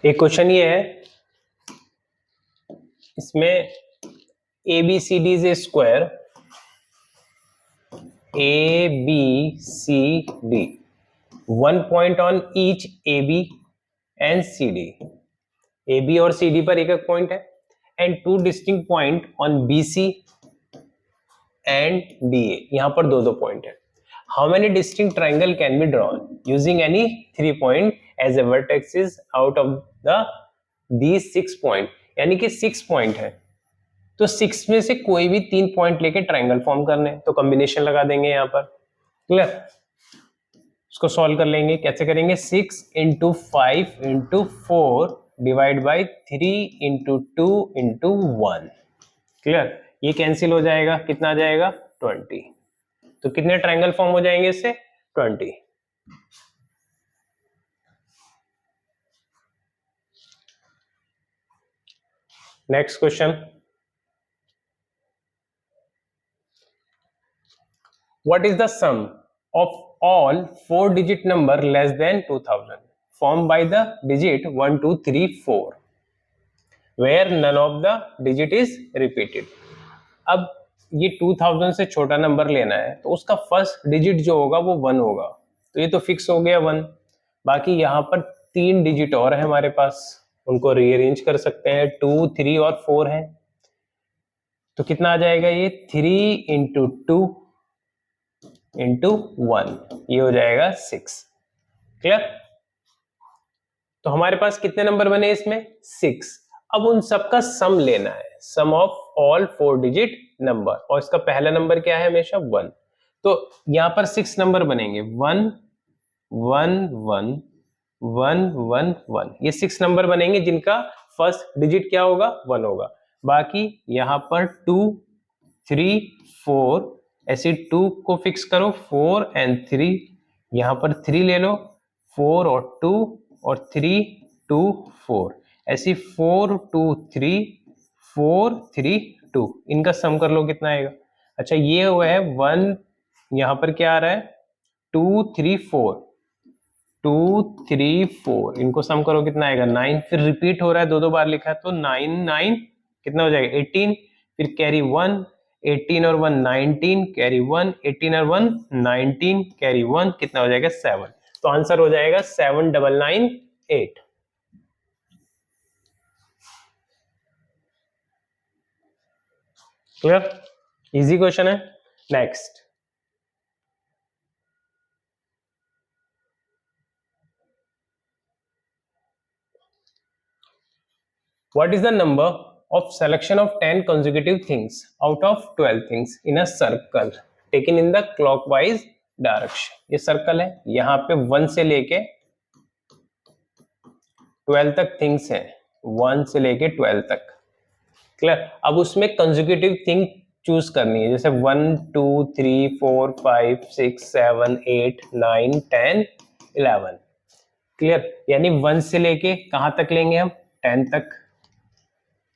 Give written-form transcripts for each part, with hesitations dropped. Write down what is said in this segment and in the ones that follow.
एक क्वेश्चन ये है, इसमें ABCD is a square, ABCD, 1 point on each AB and CD. AB और CD पर एक एक पॉइंट है, and 2 distinct point on BC and DA, यहां पर दो पॉइंट है. How many distinct triangle can be drawn using any 3 point as a vertexes out of the these 6 point, यानी कि 6 पॉइंट है, तो 6 में से कोई भी 3 पॉइंट लेके ट्राइंगल फॉर्म करने, तो कॉम्बिनेशन लगा देंगे यहाँ पर. क्लियर? इसको सॉल्व कर लेंगे. कैसे करेंगे? 6 into 5 into 4 divide by 3 into 2 into 1. Clear? ये कैंसिल हो जाएगा, कितना आ जाएगा? 20. तो कितने ट्राइंगल फॉर्म हो जाएंगे इससे? 20. Next question. What is the sum of all 4-digit number less than 2000 formed by the digit 1, 2, 3, 4 where none of the digit is repeated? अब ये 2000 से छोटा नंबर लेना है, तो उसका फर्स्ट डिजिट जो होगा वो 1 होगा, तो ये तो फिक्स हो गया 1. बाकी यहाँ पर 3 डिजिट और है हमारे पास, उनको रीअरेंज कर सकते हैं. 2, 3 और 4 है, तो कितना आ जाएगा? ये 3 into 2 into 1, ये हो जाएगा 6. क्लियर? तो हमारे पास कितने नंबर बने इसमें? 6. अब उन सबका सम लेना है, सम ऑफ ऑल 4 डिजिट नंबर, और इसका पहला नंबर क्या है? हमेशा 1. तो यहां पर 6 नंबर बनेंगे, 1 1 1 1 1 1, ये 6 नंबर बनेंगे जिनका फर्स्ट डिजिट क्या होगा? 1 होगा. बाकी यहां पर 2 3 4, ऐसे 2 को फिक्स करो, 4 and 3, यहां पर 3 ले लो, 4 और 2 और 3 2 4, ऐसी 4 2 3 4 3 2, इनका सम कर लो कितना आएगा. अच्छा, ये हुआ है 1, यहां पर क्या आ रहा है? 2 3 4 2 3 4, इनको सम करो कितना आएगा? 9. फिर रिपीट हो रहा है, दो बार लिखा है, तो 9 9 कितना हो जाएगा? 18. फिर कैरी 1, 18 और 1 19, कैरी 1, 18 और 1 19, कैरी 1, कितना हो जाएगा? 7. तो आंसर हो जाएगा 7998. क्लियर? इजी क्वेश्चन है. Next. What is the number of selection of 10 consecutive things out of 12 things in a circle taken in the clockwise direction? ये सर्कल है, यहाँ पे 1 से लेके 12 तक थिंग्स हैं, 1 से लेके 12 तक. क्लियर? अब उसमें कंसेक्यूटिव थिंग चूज करनी है, जैसे 1 2 3 4 5 6 7 8 9 10 11. क्लियर? यानी 1 से लेके कहां तक लेंगे हम? 10 तक,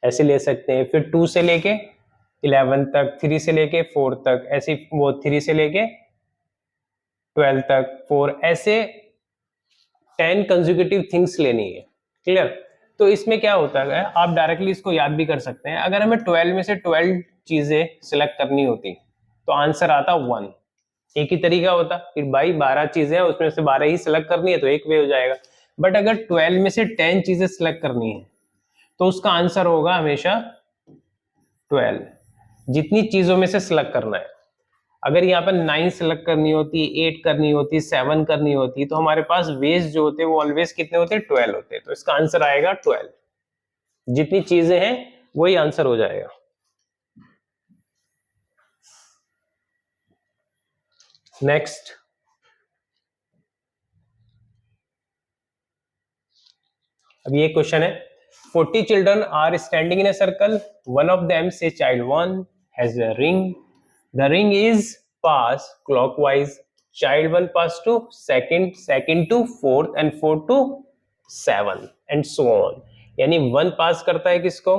ऐसे ले सकते हैं. फिर 2 से लेके 11 तक, 3 से लेके 4 तक, ऐसे वो 3 से लेके 12 तक 4, ऐसे 10 कंसेक्यूटिव थिंग्स लेनी है. क्लियर? तो इसमें क्या होता है, आप डायरेक्टली इसको याद भी कर सकते हैं. अगर हमें 12 में से 12 चीजें सिलेक्ट करनी होती तो आंसर आता 1. एक ही तरीका होता, फिर भाई 12 चीजें हैं, उसमें से 12 ही सिलेक्ट करनी है तो एक वे हो जाएगा. बट अगर 12 में से 10 चीजें सिलेक्ट करनी है तो उसका आंसर होगा हमेशा 12, जितनी चीजों में से सिलेक्ट करना है. अगर यहाँ पर 9 सिलेक्ट करनी होती, 8 करनी होती, 7 करनी होती, तो हमारे पास वेज जो होते हैं वो ऑलवेज कितने होते हैं? 12 होते हैं. तो इसका आंसर आएगा 12. जितनी चीजें हैं वही आंसर हो जाएगा. नेक्स्ट. अब ये क्वेश्चन है, 40 children are standing in a circle. One of them, say child 1, has a ring. The ring is passed clockwise. Child 1 pass to second, second to fourth, and fourth to 7, and so on. यानी 1 पास करता है किसको?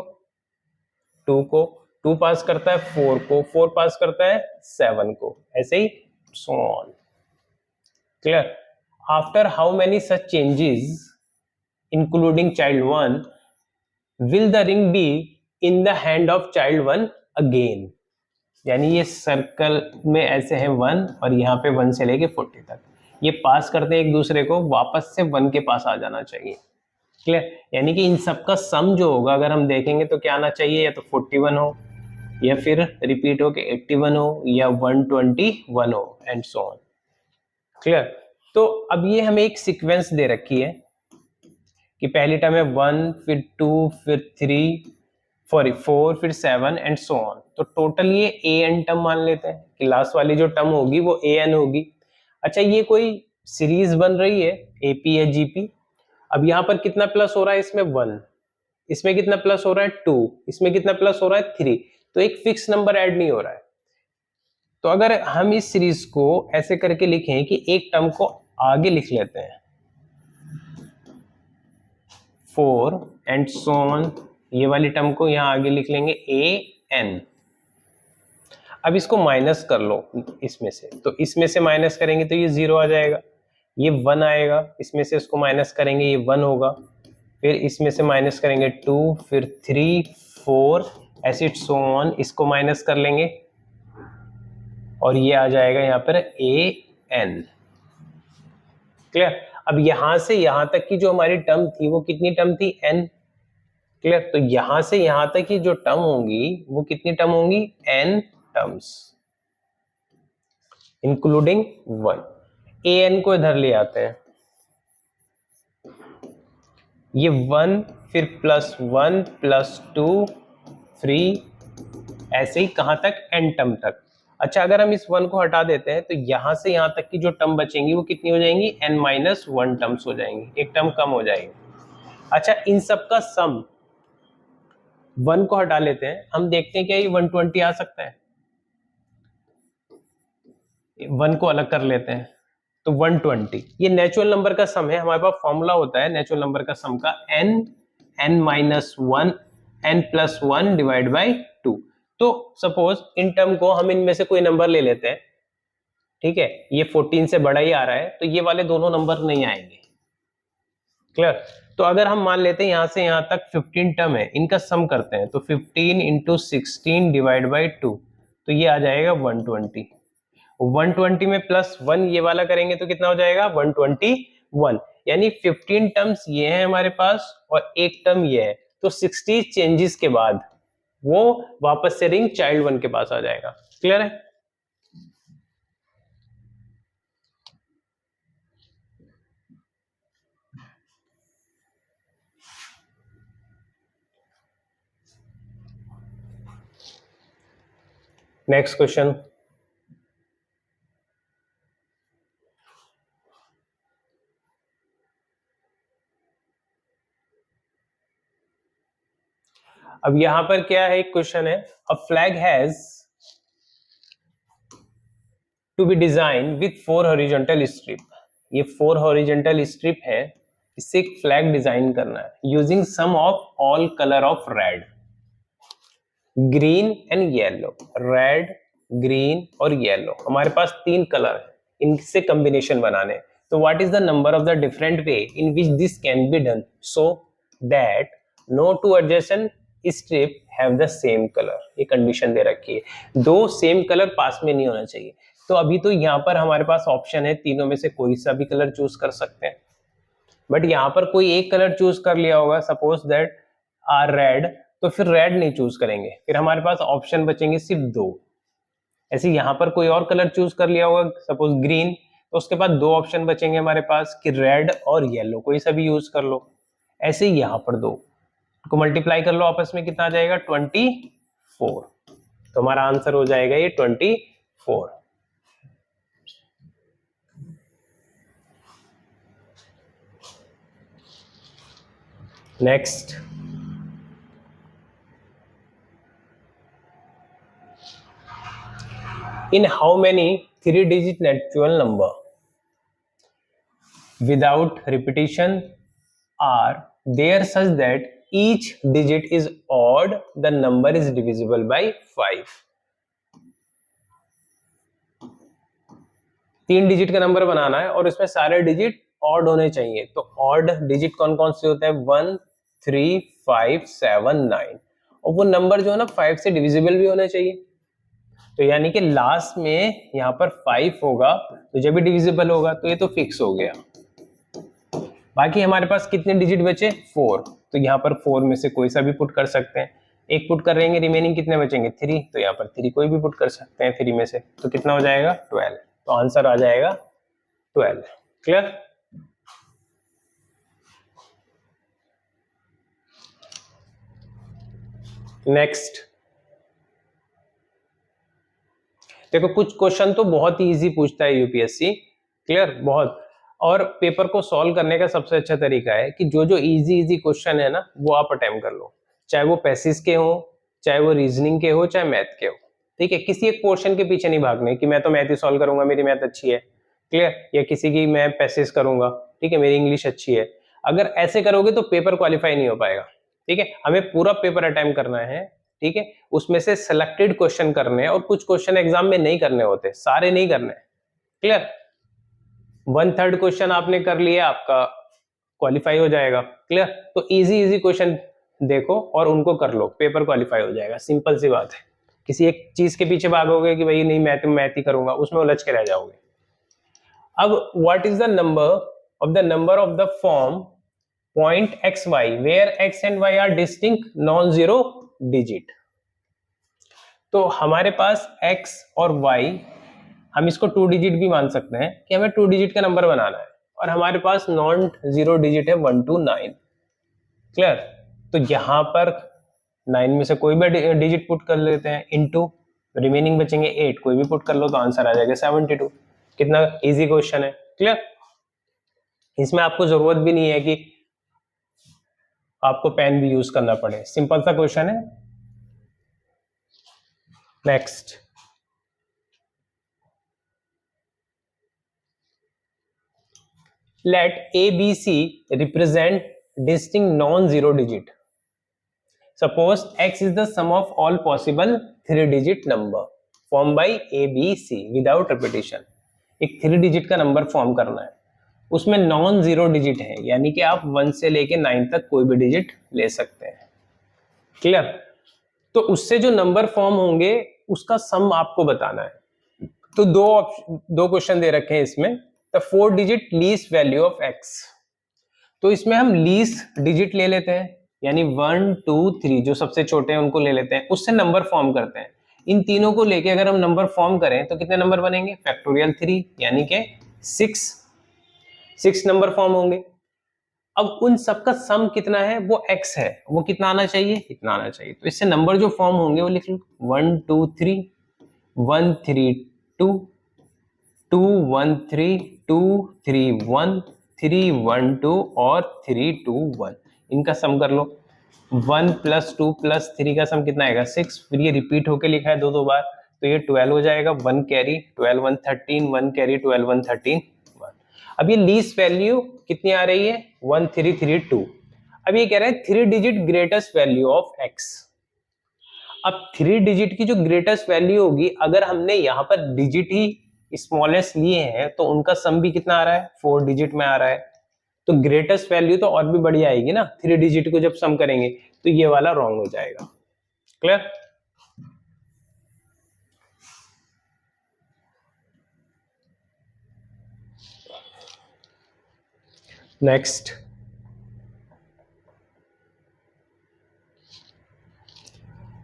2 को, 2 पास करता है 4 को, 4 पास करता है 7 को, ऐसे ही so on. Clear? After how many such changes including child 1, will the ring be in the hand of child 1 again? यानी ये सर्कल में ऐसे है 1 और यहाँ पे 1 से लेके 40 तक, ये पास करते हैं एक दूसरे को, वापस से 1 के पास आ जाना चाहिए। क्लियर? यानी कि इन सब का सम जो होगा अगर हम देखेंगे तो क्या आना चाहिए, या तो 41 हो, या फिर रिपीट हो के 81 हो, या 121 हो, एंड सो ऑन। क्लियर? तो अब ये हमें एक सीक्वेंस दे रखी है कि पहली टर्म है 1, फिर 2, फिर 3, 4, फिर 7 एंड सो ऑन। तो टोटल ये an टर्म मान लेते हैं कि लास्ट वाली जो टर्म होगी वो an होगी। अच्छा, ये कोई सीरीज बन रही है AP है GP। अब यहाँ पर कितना प्लस हो रहा है, इसमें 1, इसमें कितना प्लस हो रहा है 2, इसमें कितना प्लस हो रहा है 3, तो एक फिक्स नंबर ऐड नहीं हो रहा है। तो अगर हम इस सीरीज को ऐसे करके लिखें कि एक टर्म को आगे लिख लेते हैं 4 एंड सो ऑन, ये वाली टर्म को यहां आगे लिख लेंगे an। अब इसको माइनस कर लो इसमें से, तो इसमें से माइनस करेंगे तो ये 0 आ जाएगा, ये 1 आएगा, इसमें से इसको माइनस करेंगे ये 1 होगा, फिर इसमें से माइनस करेंगे 2, फिर 3, 4 ऐसे सो ऑन, इसको माइनस कर लेंगे और ये आ जाएगा यहाँ पर an। क्लियर? अब यहां से यहां तक की जो हमारी टर्म थी वो कितनी टर्म थी, n। क्लियर? तो यहां से यहां तक की जो टर्म होंगी वो कितनी टर्म होंगी, n टर्म्स इंक्लूडिंग 1। an को इधर ले आते हैं, ये 1 फिर +1 +2 3 ऐसे ही कहां तक, n टर्म तक। अच्छा, अगर हम इस 1 को हटा देते हैं तो यहां से यहां तक की जो टर्म बचेंगी वो कितनी हो जाएंगी, n-1 टर्म्स हो जाएंगी, एक टर्म कम हो जाएगी। अच्छा, इन सब का सम 1 को हटा लेते हैं, हम देखते हैं क्या ये 120 आ सकता है। 1 को अलग कर लेते हैं तो 120, ये नेचुरल नंबर का सम है। हमारे पास फॉर्मूला होता है नेचुरल नंबर का सम का, n-1 n+1 डिवाइड बाई 2। तो सपोज इन टर्म को हम इनमें से कोई नंबर ले लेते हैं, ठीक है, ये 14 से बड़ा ही आ रहा है तो ये वाले दोनों नंबर नहीं आएंगे। क्लियर? तो अगर हम मान लेते हैं यहां से यहां तक 15 टर्म है, इनका सम करते हैं तो 15 × 16 डिवाइड बाई 2, तो ये आ जाएगा 120। 120 में +1 ये वाला करेंगे तो कितना हो जाएगा, 121। यानी 15 टर्म्स ये है हमारे पास और एक टर्म ये है, तो 60 चेंजेस के बाद वो वापस से रिंग चाइल्ड 1 के पास आ जाएगा। क्लियर है? नेक्स्ट क्वेश्चन, अब यहां पर क्या है, एक क्वेश्चन है, a flag has to be design with 4 horizontal strip. ये 4 हॉरिजॉन्टल स्ट्रिप है, इससे एक फ्लैग डिजाइन करना है using some of all colour of red, green and yellow. Red, green और येलो, हमारे पास 3 कलर है, इनसे कॉम्बिनेशन बनाने। तो what is the number of the different way in which this can be done so that no two adjacent strip have the same colour. ये condition दे रखी है, 2 सेम कलर पास में नहीं होना चाहिए। तो अभी तो यहाँ पर हमारे पास ऑप्शन है, तीनों में से कोई सा भी कलर चूज कर सकते हैं, बट यहाँ पर कोई एक कलर चूज कर लिया होगा, सपोज दैट आर रेड, तो फिर रेड नहीं चूज करेंगे, फिर हमारे पास ऑप्शन बचेंगे सिर्फ 2। ऐसे यहाँ पर कोई और कलर चूज कर लिया होगा, सपोज ग्रीन, तो उसके बाद 2 ऑप्शन बचेंगे हमारे पास कि रेड और येलो, कोई सा भी यूज कर लो। ऐसे ही यहाँ पर 2 को मल्टीप्लाई कर लो आपस में, कितना आ जाएगा, 24। तो हमारा आंसर हो जाएगा ये 24। Next, in how many 3-digit natural number without repetition are there such that each digit is odd, the number is divisible by 5? 3 digit का नंबर बनाना है और इसमें सारे डिजिट ऑड होने चाहिए। तो ऑड डिजिट कौन कौन से होते हैं? 1, 3, 5, 7, 9, और वो नंबर जो है ना 5 से डिविजिबल भी होने चाहिए। तो यानी कि लास्ट में यहाँ पर 5 होगा तो जब भी डिविजिबल होगा, तो ये तो फिक्स हो गया। बाकी हमारे पास कितने डिजिट बचे? 4। तो यहाँ पर 4 में से कोई सा भी पुट कर सकते हैं। एक पुट कर रहेंगे, रिमेनिंग कितने बचेंगे? 3। तो यहाँ पर 3 कोई भी पुट कर सकते हैं 3 में से। तो कितना हो जाएगा? 12। तो आंसर आ जाएगा 12। क्लियर? नेक्स्ट देखो, कुछ क्वेश्चन तो बहुत ही इजी पूछता है यूपीएससी। क्लियर? बहुत। और पेपर को सॉल्व करने का सबसे अच्छा तरीका है कि जो जो इजी इजी क्वेश्चन है ना, वो आप अटेम्प्ट कर लो, चाहे वो पैसेज के हो, चाहे वो रीजनिंग के हो, चाहे मैथ के हो। ठीक है? किसी एक पोर्शन के पीछे नहीं भागने कि मैं तो मैथ ही सॉल्व करूंगा, मेरी मैथ अच्छी है। क्लियर? या किसी की मैं पैसेज करूंगा, ठीक है, मेरी इंग्लिश अच्छी है। अगर ऐसे करोगे तो पेपर क्वालिफाई नहीं हो पाएगा। ठीक है? हमें पूरा पेपर अटेम्प्ट करना है। ठीक है? उसमें से सिलेक्टेड क्वेश्चन करने हैं, और कुछ क्वेश्चन एग्जाम में नहीं करने होते, सारे नहीं करने। क्लियर? 1/3 क्वेश्चन आपने कर लिया, आपका क्वालिफाई हो जाएगा। क्लियर? तो इजी इजी क्वेश्चन देखो और उनको कर लो, पेपर क्वालिफाई हो जाएगा। सिंपल सी बात है। किसी एक चीज के पीछे भागोगे कि भाई नहीं मैथ ही करूंगा, उसमें उलझ के रह जाओगे। अब what is the number of the form point xy where x and y are distinct non-zero digit? तो हमारे पास x और y, हम इसको 2 डिजिट भी मान सकते हैं कि हमें 2 डिजिट का नंबर बनाना है, और हमारे पास नॉन जीरो डिजिट है 1 to 9। क्लियर? तो यहां पर 9 में से कोई भी डिजिट पुट कर लेते हैं, इनटू रिमेनिंग बचेंगे 8, कोई भी पुट कर लो तो आंसर आ जाएगा 72। कितना इजी क्वेश्चन है। क्लियर? इसमें आपको जरूरत भी नहीं है कि आपको पेन भी यूज करना पड़े, सिंपल सा क्वेश्चन है। Next, let ABC represent distinct non-zero digit. Suppose x is the sum of all possible 3-digit number formed by ABC without repetition. एक 3 डिजिट का नंबर फॉर्म करना है, उसमें नॉन जीरो डिजिट है, यानी कि आप 1 से लेके 9 तक कोई भी डिजिट ले सकते हैं। क्लियर? तो उससे जो नंबर फॉर्म होंगे उसका सम आपको बताना है। तो दो क्वेश्चन दे रखे हैं इसमें। The 4 digit least value of x, तो इसमें हम लीस्ट डिजिट ले लेते हैं, यानी 1, 2, 3 जो सबसे छोटे हैं उनको ले लेते हैं, उससे नंबर फॉर्म करते हैं। इन तीनों को लेके अगर हम नंबर फॉर्म करें तो कितने नंबर बनेंगे? फैक्टोरियल 3, यानी कि 6 नंबर फॉर्म होंगे। अब उन सबका सम कितना है? वो x है, वो कितना आना चाहिए? इतना आना चाहिए। तो इससे नंबर जो फॉर्म होंगे वो लिख लो, 1, 2, 3, 1, 3, 2, 2, 1, 3, 2, 3, 1, 3, 1, 2 और 3, 2, 1। इनका सम कर लो। 1 + 2 + 3 का सम कितना आएगा? 6। फिर ये रिपीट होके लिखा है दो बार, तो ये 12 हो जाएगा। 1 कैरी 12, 1, 13, 1 कैरी 12, 1, 13, 1। अब ये लीस्ट वैल्यू कितनी आ रही है? 1, 3, 3, 2। अब ये कह रहे हैं 3 digit greatest value of x। अब 3 डिजिट की जो ग्रेटेस्ट वैल्यू होगी, अगर हमने यहाँ पर डिजिट ही स्मॉलेस्ट लिए हैं तो उनका सम भी कितना आ रहा है? 4 डिजिट में आ रहा है। तो ग्रेटेस्ट वैल्यू तो और भी बढ़िया आएगी ना, 3 डिजिट को जब सम करेंगे, तो ये वाला रॉन्ग हो जाएगा। Clear? Next,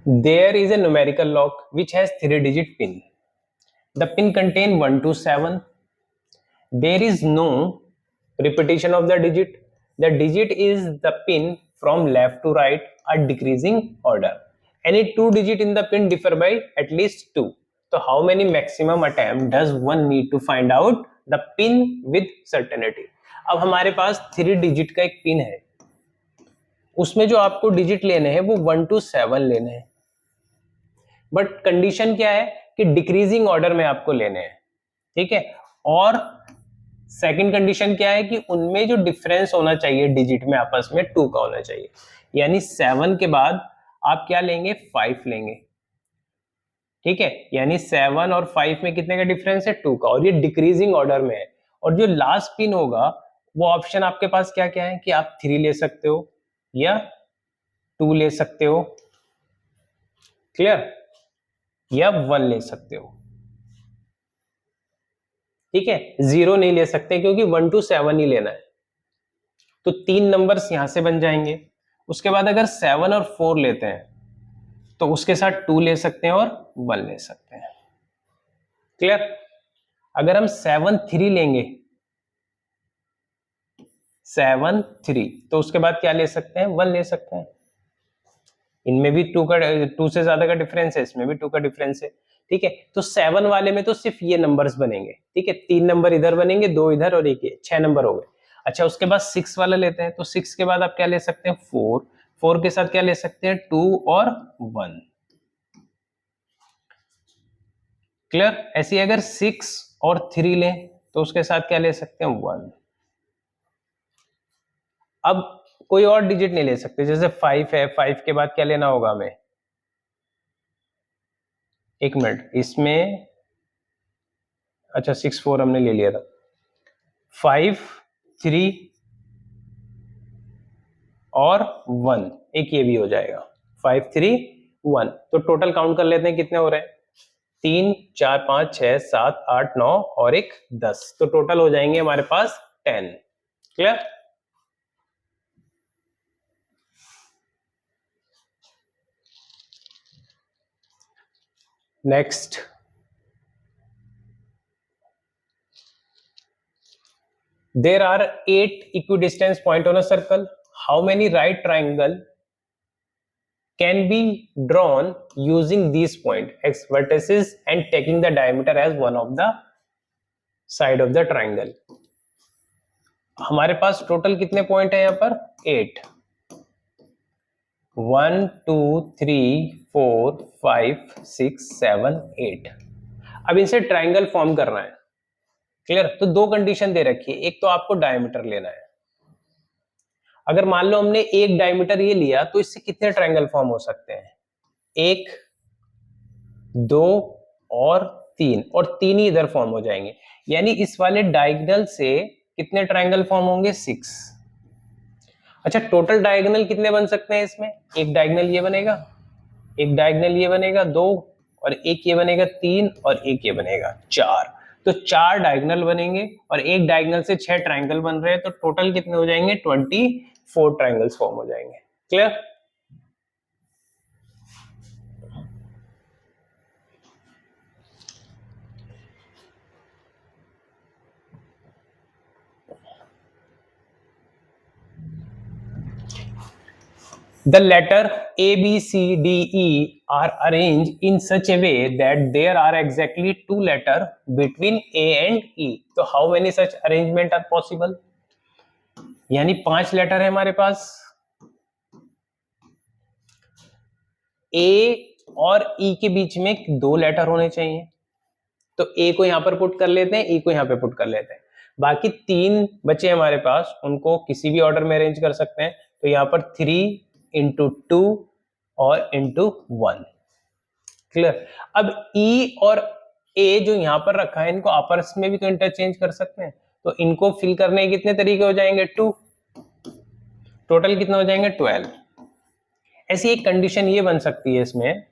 there is a numerical lock which has 3 digit pin. The pin contain 1 to 7. There is no repetition of the digit. The digit is the pin from left to right are decreasing order. Any 2 digit in the pin differ by at least 2. So how many maximum attempt does one need to find out the pin with certainty? अब हमारे पास 3 digit का एक pin है, उसमें जो आपको digit लेने हैं वो 1 to 7 लेने हैं, बट कंडीशन क्या है कि डिक्रीजिंग ऑर्डर में आपको लेने हैं। ठीक है? और सेकंड कंडीशन क्या है कि उनमें जो डिफरेंस होना चाहिए डिजिट में आपस में 2 का होना चाहिए, यानी 7 के बाद आप क्या लेंगे? 5 लेंगे। ठीक है? यानी 7 और 5 में कितने का डिफरेंस है? 2 का, और ये डिक्रीजिंग ऑर्डर में है। और जो लास्ट पिन होगा वो ऑप्शन आपके पास क्या क्या है कि आप 3 ले सकते हो या 2 ले सकते हो, क्लियर, या 1 ले सकते हो, ठीक है। 0 नहीं ले सकते क्योंकि 1 to 7 ही लेना है, तो 3 नंबर्स यहां से बन जाएंगे। उसके बाद अगर 7 और 4 लेते हैं तो उसके साथ 2 ले सकते हैं और 1 ले सकते हैं, क्लियर। अगर हम 7 3 लेंगे, 7 3, तो उसके बाद क्या ले सकते हैं, 1 ले सकते हैं। इनमें भी 2 से ज्यादा का डिफरेंस है, इसमें भी 2 का डिफरेंस है, ठीक है। तो 7 वाले में तो सिर्फ ये नंबर्स बनेंगे, ठीक है, 3 नंबर इधर बनेंगे, 2 इधर और 1 ये, 6 नंबर हो गए। अच्छा, उसके बाद 6 वाला लेते हैं, तो 6 के बाद आप क्या ले सकते हैं, 4, 4 के साथ क्या ले सकते हैं, 2 और 1, क्लियर। ऐसे अगर 6 और 3 लें तो उसके साथ क्या ले सकते हैं, 1। अब कोई और डिजिट नहीं ले सकते, जैसे 5 है, 5 के बाद क्या लेना होगा हमें, एक मिनट, इसमें अच्छा 6 4 हमने ले लिया था, 5 3 और 1, एक ये भी हो जाएगा, 5 3 1। तो टोटल काउंट कर लेते हैं कितने हो रहे हैं, 3 4 5 6 7 8 9 और एक 10, तो टोटल हो जाएंगे हमारे पास 10, clear. Next, there are 8 equidistant points on a circle. How many right triangle can be drawn using these points x vertices and taking the diameter as one of the side of the triangle? हमारे पास total कितने point है यहाँ पर, 8, 1 2 3 4 5 6 7 8। अब इनसे triangle form करना है, clear. तो दो कंडीशन दे रखी है, एक तो आपको डायमीटर लेना है। अगर मान लो हमने एक डायमीटर ये लिया तो इससे कितने ट्रायंगल फॉर्म हो सकते हैं, 1 2 और 3, और 3 ही इधर फॉर्म हो जाएंगे, यानी इस वाले डायगोनल से कितने ट्रायंगल फॉर्म होंगे, 6। अच्छा, टोटल डायगोनल कितने बन सकते हैं इसमें, एक डायगोनल ये बनेगा, एक डायगोनल ये बनेगा 2, और एक ये बनेगा 3, और एक ये बनेगा 4। तो 4 डायगोनल बनेंगे और एक डायगोनल से 6 ट्रायंगल बन रहे हैं, तो टोटल कितने हो जाएंगे, 24 ट्रायंगल्स फॉर्म हो जाएंगे, clear. The letter A, B, C, D, E are arranged in such a way that there are exactly 2 letters between A and E. So how many such arrangement are possible? यानी 5 letter है हमारे पास, A और E के बीच में 2 letter होने चाहिए, तो A को यहां पर पुट कर लेते हैं, E को यहां पे पुट कर लेते हैं। बाकी 3 बचे हमारे पास, उनको किसी भी ऑर्डर में अरेंज कर सकते हैं, तो यहां पर 3 into 2 और into 1, क्लियर। अब E और A जो यहां पर रखा है, इनको आपस में भी तो इंटरचेंज कर सकते हैं, तो इनको फिल करने के कितने तरीके हो जाएंगे, 2, टोटल कितने हो जाएंगे, 12। ऐसी एक कंडीशन ये बन सकती है इसमें,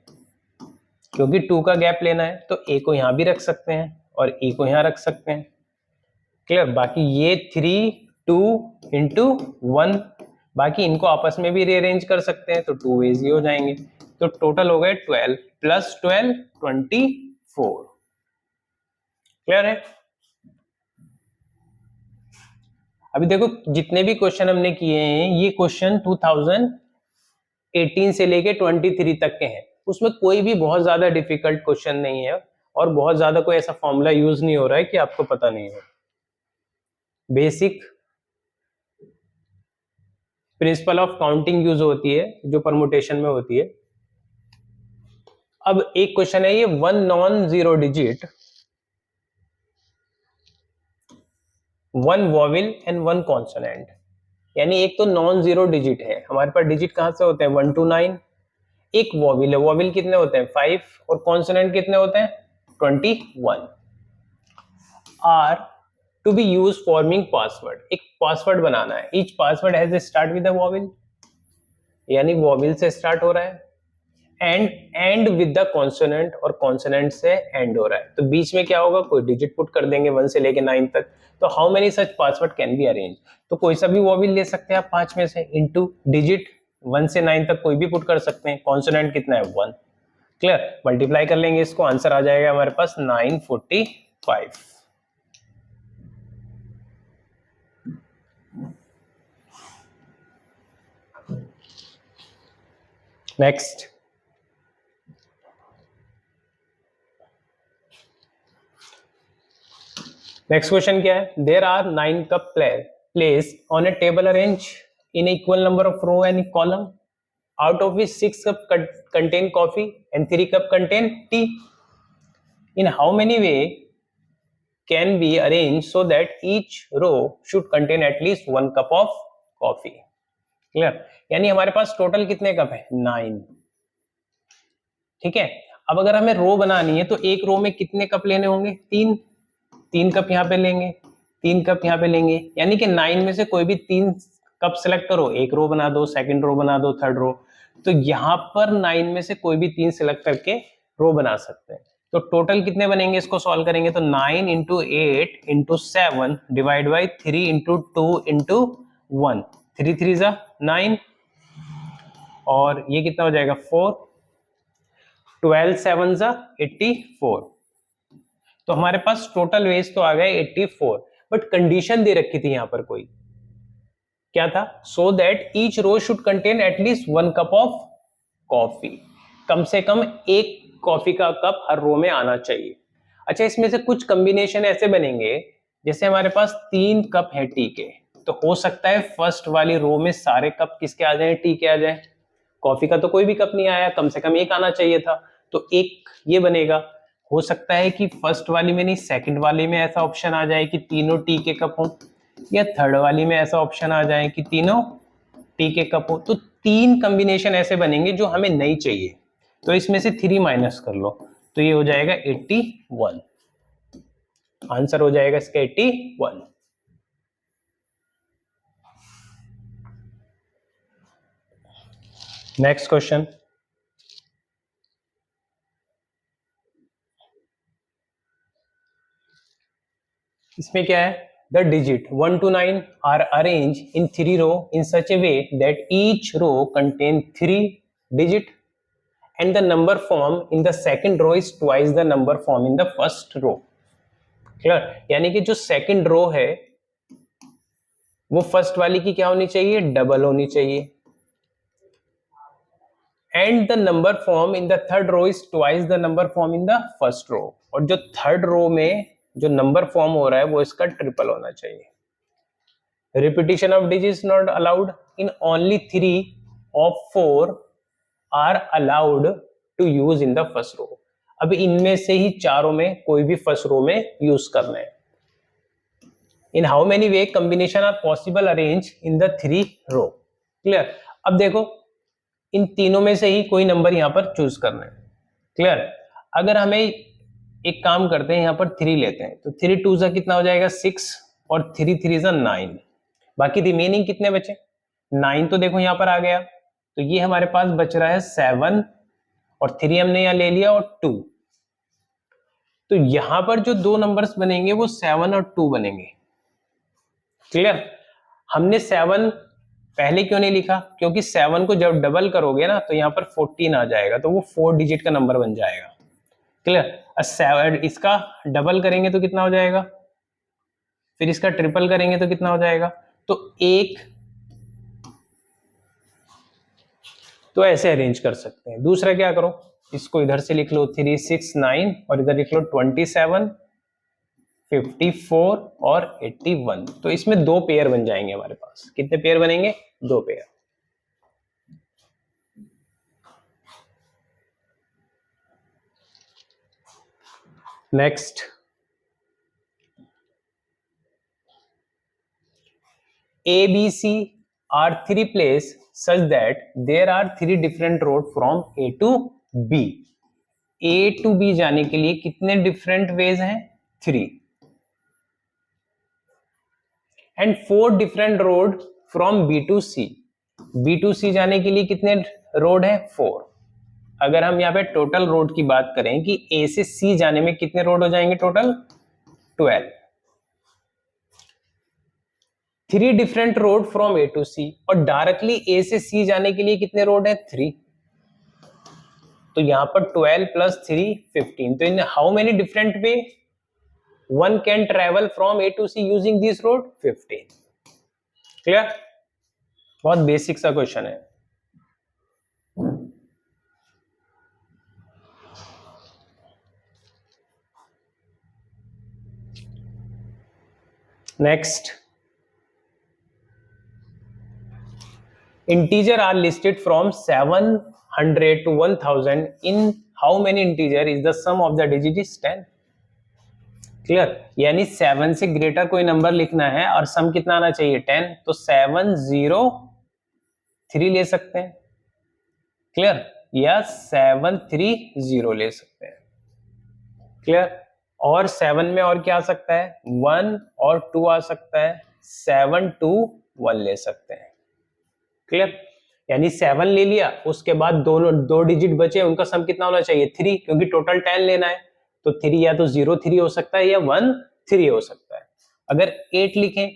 क्योंकि 2 का गैप लेना है, तो A को यहां भी रख सकते हैं और E को यहां रख सकते हैं, क्लियर। बाकी ये 3 2 into 1, बाकी इनको आपस में भी रीअरेंज कर सकते हैं, तो 2 ways ये हो जाएंगे, तो टोटल हो गए 12 प्लस 12 24, क्लियर है। अभी देखो जितने भी क्वेश्चन हमने किए हैं, ये क्वेश्चन 2018 से लेके 23 तक के हैं, उसमें कोई भी बहुत ज्यादा डिफिकल्ट क्वेश्चन नहीं है और बहुत ज्यादा कोई ऐसा फॉर्मूला यूज नहीं हो रहा है कि आपको पता नहीं हो। Basic principle of counting use होती है जो परमुटेशन में होती है। अब एक क्वेश्चन है ये, 1 non zero digit, 1 vowel and 1 consonant, यानी एक तो नॉन जीरो डिजिट है, हमारे पास डिजिट कहां से होते हैं, 1 to 9, एक वॉवेल है, वॉवेल कितने होते हैं, 5, और कॉन्सोनेंट कितने होते हैं, 21, are to be use forming password, एक पासवर्ड बनाना है। Each password has start with a vowel, यानी वॉवेल से स्टार्ट हो रहा है, एंड विद द कॉन्सोनेंट, और कॉन्सोनेंट से एंड हो रहा है। तो बीच में क्या होगा, कोई डिजिट पुट कर देंगे 1 से लेके 9 तक। तो how many such password can be arrange, तो कोई सा भी वॉवेल ले सकते हैं आप 5 में से, इनटू डिजिट 1 से 9 तक कोई भी पुट कर सकते हैं। कॉन्सोनेंट कितना है, 1। क्लियर, मल्टीप्लाई कर लेंगे इसको, आंसर आ जाएगा हमारे पास 945। नेक्स्ट, नेक्स्ट क्वेश्चन क्या है, there are 9 cup placed on a table arrange in equal number of row and column, out of which 6 cup contain coffee and 3 cup contain tea. In how many way can be arranged so that each row should contain at least 1 cup of coffee? Clear? यानी हमारे पास total कितने cup है, 9। ठीक है, अब अगर हमें रो बनानी है तो एक रो में कितने कप लेने होंगे, 3 कप यहाँ पे लेंगे, 3 कप यहाँ पे लेंगे, यानी कि 9 में से कोई भी 3 कप सेलेक्ट करो, एक रो बना दो, सेकंड रो बना दो, थर्ड रो। तो यहां पर 9 में से कोई भी 3 सिलेक्ट करके रो बना सकते हैं। तो टोटल कितने बनेंगे, इसको सॉल्व करेंगे तो 9 into 8 into 7 divide by 3 into 2 into 1, 3 3 जा 9, और ये कितना हो जाएगा 4, 12 7 जा 84। तो हमारे पास टोटल वेज तो आ गया 84, बट कंडीशन दे रखी थी यहां पर कोई, क्या था, so that each row should contain at least 1 cup of coffee, कम से कम एक कॉफी का कप हर रो में आना चाहिए। अच्छा, इसमें से कुछ कॉम्बिनेशन ऐसे बनेंगे, जैसे हमारे पास 3 कप है टी के, तो हो सकता है फर्स्ट वाली रो में सारे कप किसके आ जाएं, टी के आ जाएं। कॉफी का तो कोई भी कप नहीं आया, कम से कम एक आना चाहिए था, तो एक ये बनेगा। हो सकता है कि फर्स्ट वाली में नहीं, सेकंड वाली में ऐसा ऑप्शन आ जाए कि तीनों टी के कप हो, या थर्ड वाली में ऐसा ऑप्शन आ जाए कि तीनों टी के कप हो। तो 3 कॉम्बिनेशन ऐसे बनेंगे जो हमें नहीं चाहिए, तो इसमें से 3 माइनस कर लो, तो ये हो जाएगा 81, आंसर हो जाएगा इसका 81। नेक्स्ट क्वेश्चन, इसमें क्या है, the digit 1 to 9 are arranged in 3 row in such a way that each row contain 3 digit and the number form in the second row is twice the number form in the first row. Clear, यानी कि जो second row है वो first वाली की क्या होनी चाहिए, डबल होनी चाहिए, and the number form in the third row is twice the number form in the first row, और जो थर्ड रो में जो नंबर फॉर्म हो रहा है वो इसका ट्रिपल होना चाहिए। Repetition of digits not allowed in only 3 of 4 are allowed to use in the first row. अब इनमें से ही चारों में कोई भी फर्स्ट रो में यूज करना है। In how many way combination are possible arrange in the 3 row. Clear, अब देखो इन तीनों में से ही कोई नंबर यहां पर चूज करना है। क्लियर, अगर हमें एक काम करते हैं, यहां पर 3 लेते हैं, तो 3 2 जा कितना हो जाएगा 6, और 3 3 जा 9, बाकी रिमेनिंग कितने बचे, 9 तो देखो यहां पर आ गया, तो ये हमारे पास बच रहा है 7, और 3 हमने यहां ले लिया, और 2। तो यहां पर जो दो नंबर्स बनेंगे वो 7 और 2 बनेंगे। क्लियर, हमने 7 पहले क्यों नहीं लिखा, क्योंकि 7 को जब डबल करोगे ना तो यहाँ पर 14 आ जाएगा, तो वो 4 डिजिट का नंबर बन जाएगा। क्लियर, 7 इसका डबल करेंगे तो कितना हो जाएगा, फिर इसका ट्रिपल करेंगे तो कितना हो जाएगा, तो एक, तो ऐसे अरेंज कर सकते हैं। दूसरा क्या करो, इसको इधर से लिख लो 3 6 9, और इधर लिख लो 27 54 और 81, तो इसमें 2 पेयर बन जाएंगे हमारे पास। कितने पेयर बनेंगे, 2 pair. Next, A, B, C are 3 placed such that there are 3 different roads from A to B. A to B जाने के लिए कितने डिफरेंट वेज हैं, 3। And 4 different road from B to C. B to C जाने के लिए कितने road है? 4। अगर हम यहाँ पे टोटल रोड की बात करें कि ए से सी जाने में कितने रोड हो जाएंगे? Total 12। 3 different road from A to C, और डायरेक्टली ए से सी जाने के लिए कितने रोड है? 3। तो यहां पर 12 प्लस 3 15। तो in how many different way one can travel from A to C using this road? 15। Clear? बहुत बेसिक सा क्वेश्चन है। Next, integer are listed from 700 to 1000. In how many integer is the sum of the digit is 10? Clear? यानी 7 से greater कोई number लिखना है और सम कितना आना चाहिए? 10। तो 703 ले सकते हैं। क्लियर? या 730 ले सकते हैं। क्लियर? और 7 में और क्या आ सकता है? 1 और 2 आ सकता है। 721 ले सकते हैं। क्लियर? यानी 7 ले लिया, उसके बाद दो डिजिट बचे, उनका सम कितना होना चाहिए? 3, क्योंकि टोटल 10 लेना है। तो 3 या तो 03 हो सकता है या 13 हो सकता है। अगर 8 लिखें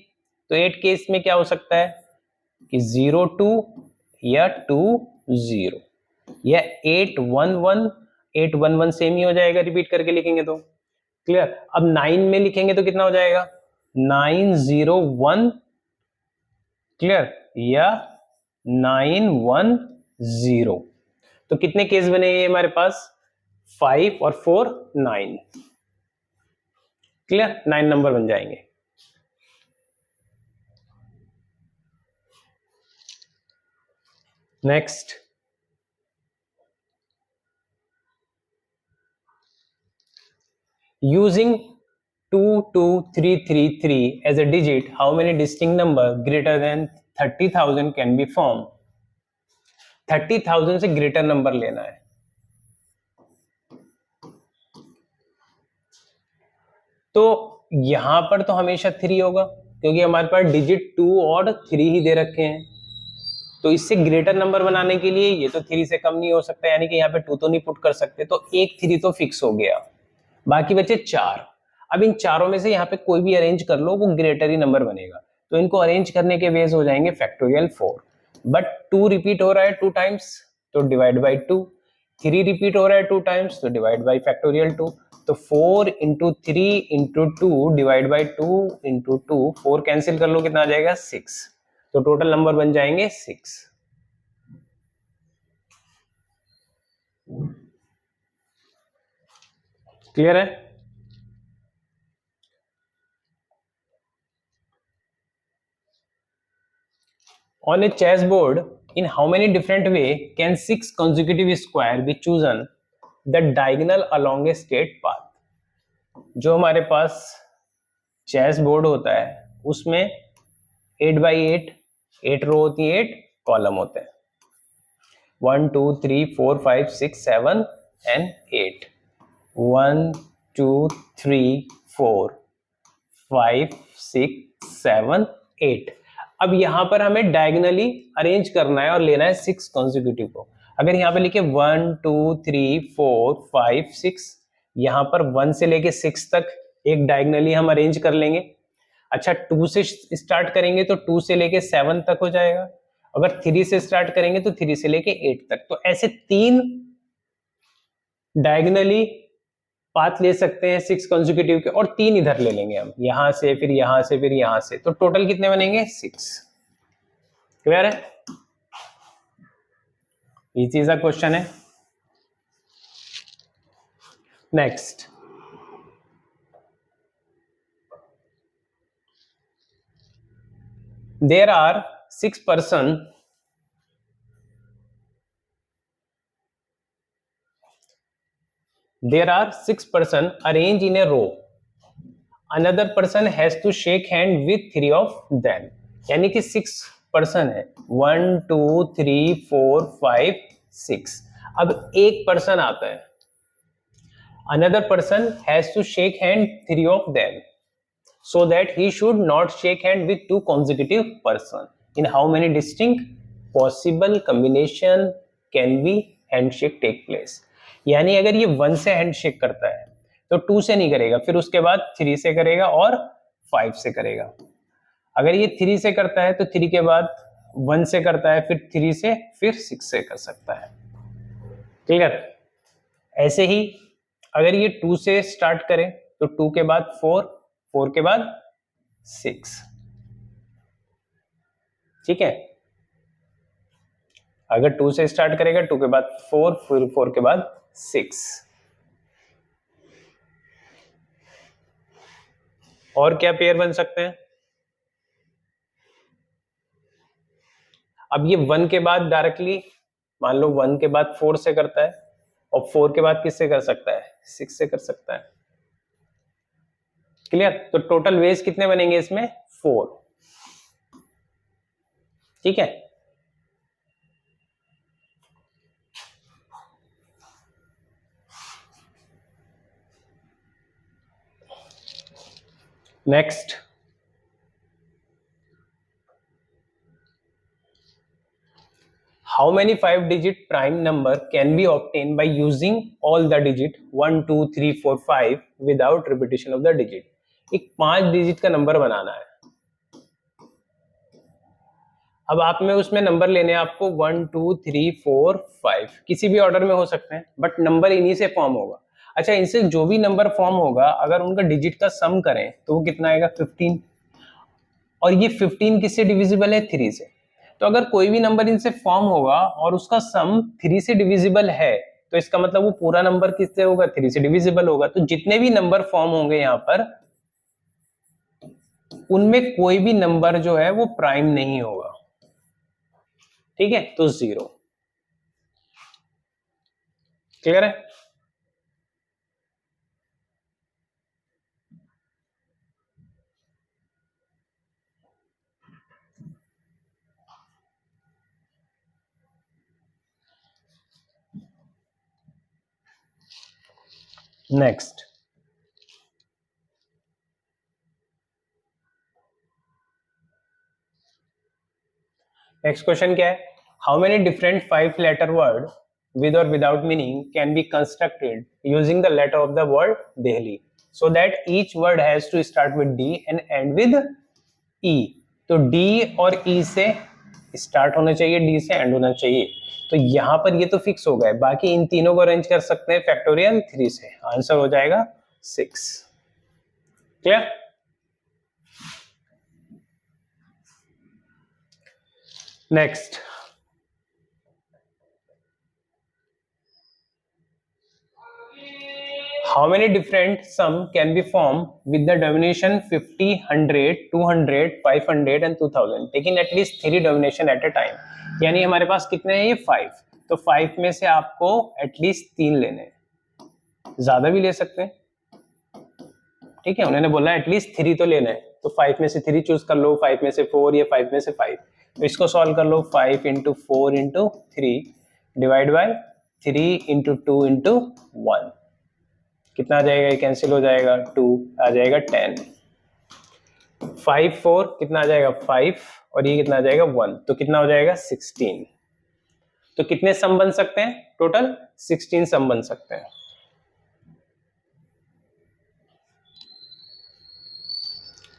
तो 8 केस में क्या हो सकता है कि 02 या 20 या 811। 811 सेम ही हो जाएगा रिपीट करके लिखेंगे तो। क्लियर? अब 9 में लिखेंगे तो कितना हो जाएगा? 901। क्लियर? या 910। तो कितने केस बनेंगे हमारे पास? 5 और 4 9। क्लियर? 9 नंबर बन जाएंगे। Next, using 22333 as a digit, how many distinct number greater than 30,000 can be formed? 30,000 से ग्रेटर नंबर लेना है। तो यहां पर तो हमेशा 3 होगा, क्योंकि हमारे पास डिजिट 2 और 3 ही दे रखे हैं। तो इससे ग्रेटर नंबर बनाने के लिए ये तो 3 से कम नहीं हो सकता, यानी कि यहाँ पे 2 तो नहीं पुट कर सकते। तो एक 3 तो फिक्स हो गया, बाकी बचे 4। अब इन चारों में से यहाँ पे कोई भी अरेंज कर लो, वो ग्रेटर ही नंबर बनेगा। तो इनको अरेंज करने के वेज हो जाएंगे फैक्टोरियल 4। बट 2 रिपीट हो रहा है 2 टाइम्स, तो डिवाइड बाई 2। 3 रिपीट हो रहा है 2 टाइम्स, तो डिवाइड बाई फैक्टोरियल 2। तो 4 into 3 into 2 divide by 2 into 2, 4 cancel कर लो, कितना आ जाएगा? 6। तो टोटल नंबर बन जाएंगे 6। क्लियर है? On a chessboard, in how many different way can 6 consecutive square be chosen the diagonal along a straight path? जो हमारे पास चेस बोर्ड होता है उसमें 8 by 8 8 रो होती है, 8 कॉलम होते हैं। 1 2 3 4 5 6 7 and 8। 1 2 3 4 5 6 7 8। अब यहां पर हमें डायगोनली अरेंज करना है और लेना है 6 कॉन्सिक्यूटिव को। अगर यहाँ पे लिखे 1 2 3 4 5 6, यहां पर 1 से लेके 6 तक एक डायगोनली हम अरेंज कर लेंगे। अच्छा, 2 से स्टार्ट करेंगे तो 2 से लेके 7 तक हो जाएगा। अगर 3 से स्टार्ट करेंगे तो 3 से लेके 8 तक। तो ऐसे 3 डायगोनली पाथ ले सकते हैं 6 कॉन्सिक्यूटिव के, और 3 इधर ले लेंगे हम, यहां से फिर यहां से फिर यहां से। तो टोटल कितने बनेंगे? 6। क्लियर है? इजी सा क्वेश्चन है। Next, there are 6 person arranged in a row. Another person has to shake hand with 3 of them. यानी कि 6 पर्सन है, 1 2 3 4 5 6। अब एक पर्सन आता है, another person has to shake hand 3 of them. so that he should not shake hand with two consecutive person. In how many distinct possible combination can be handshake take place? यानी अगर ये 1 से handshake करता है तो 2 से नहीं करेगा, फिर उसके बाद 3 से करेगा और 5 से करेगा। अगर ये 3 से करता है तो 3 के बाद 1 से करता है, फिर 3 से, फिर 6 से कर सकता है। क्लियर? ऐसे ही अगर ये 2 से स्टार्ट करे तो 2 के बाद 4, 4 के बाद 6। ठीक है, अगर 2 से स्टार्ट करेगा 2 के बाद 4, फिर 4 के बाद 6। और क्या पेयर बन सकते हैं? अब ये 1 के बाद डायरेक्टली मान लो 1 के बाद 4 से करता है, और 4 के बाद किससे कर सकता है? 6 से कर सकता है। क्लियर? तो टोटल वेज कितने बनेंगे इसमें? 4। ठीक है, next. How many 5-digit prime number can be obtained by using all the digit 1, 2, 3, 4, 5 without repetition of the digit? एक 5 डिजिट का नंबर बनाना है। अब आप में उसमें नंबर लेने हैं आपको 1, 2, 3, 4, 5, किसी भी ऑर्डर में हो सकते हैं, बट नंबर इन्हीं से फॉर्म होगा। अच्छा, इनसे जो भी नंबर फॉर्म होगा अगर उनका डिजिट का सम करें तो वो कितना आएगा? 15। और ये 15 किससे डिविजिबल है? 3 से। तो अगर कोई भी नंबर इनसे फॉर्म होगा और उसका सम 3 से डिविजिबल है तो इसका मतलब वो पूरा नंबर किससे होगा? 3 से डिविजिबल होगा। तो जितने भी नंबर फॉर्म होंगे यहां पर, उनमें कोई भी नंबर जो है वो प्राइम नहीं होगा। ठीक है, तो 0। क्लियर है? नेक्स्ट, नेक्स्ट क्वेश्चन क्या है? How many different 5 letter word with or without meaning can be constructed using the letter of the word Delhi, so that each word has to start with D and end with E. तो D और E से start होना चाहिए, D से and होना चाहिए। तो यहां पर ये तो फिक्स हो गए, बाकी इन तीनों को अरेंज कर सकते हैं फैक्टोरियल 3 से। आंसर हो जाएगा 6। Clear? Next, how many different sum can be formed with the denomination 50, 100, 200, 500 and 2000 taking at least 3 denomination at a time? यानी हमारे पास कितने हैं? ये 5। तो 5 में से आपको एटलीस्ट 3 लेने हैं, ज्यादा भी ले सकते हैं। ठीक है, उन्होंने बोला एटलीस्ट 3 तो लेना है, तो 5 में से 3 चूज कर लो, 5 में से 4 या 5 में से 5। तो इसको सॉल्व कर लो। 5 into 4 into 3 divide by 3 into 2 into 1, कितना आ जाएगा? ये कैंसिल हो जाएगा, 2 आ जाएगा 10। 5, 4 कितना आ जाएगा? 5, और ये कितना आ जाएगा? 1, तो कितना हो जाएगा? 16। तो कितने सम बन सकते हैं? टोटल 16 सम बन सकते हैं।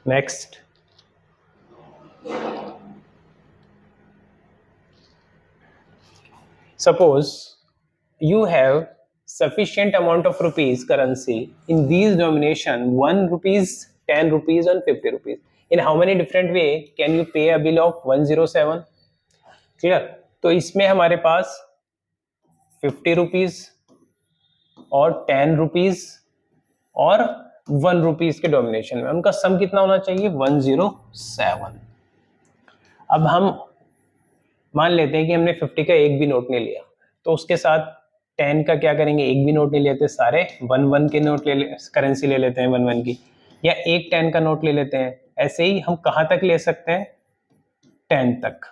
Next, suppose you have sufficient amount of rupees currency in these denomination 1 rupees, 10 rupees and 50 rupees. In how many different way can you pay a bill of 107? Clear? तो इसमें हमारे पास 50 रुपीज और 10 रुपीज और 1 rupees के domination में उनका सम कितना होना चाहिए? 107। अब हम मान लेते हैं कि हमने 50 का एक भी नोट नहीं लिया, तो उसके साथ 10 का क्या करेंगे? एक भी नोट नहीं लेते, सारे 1 के नोट करेंसी ले लेते हैं 1 की, या एक 10 का नोट ले लेते हैं। ऐसे ही हम कहां तक ले सकते हैं? 10 तक।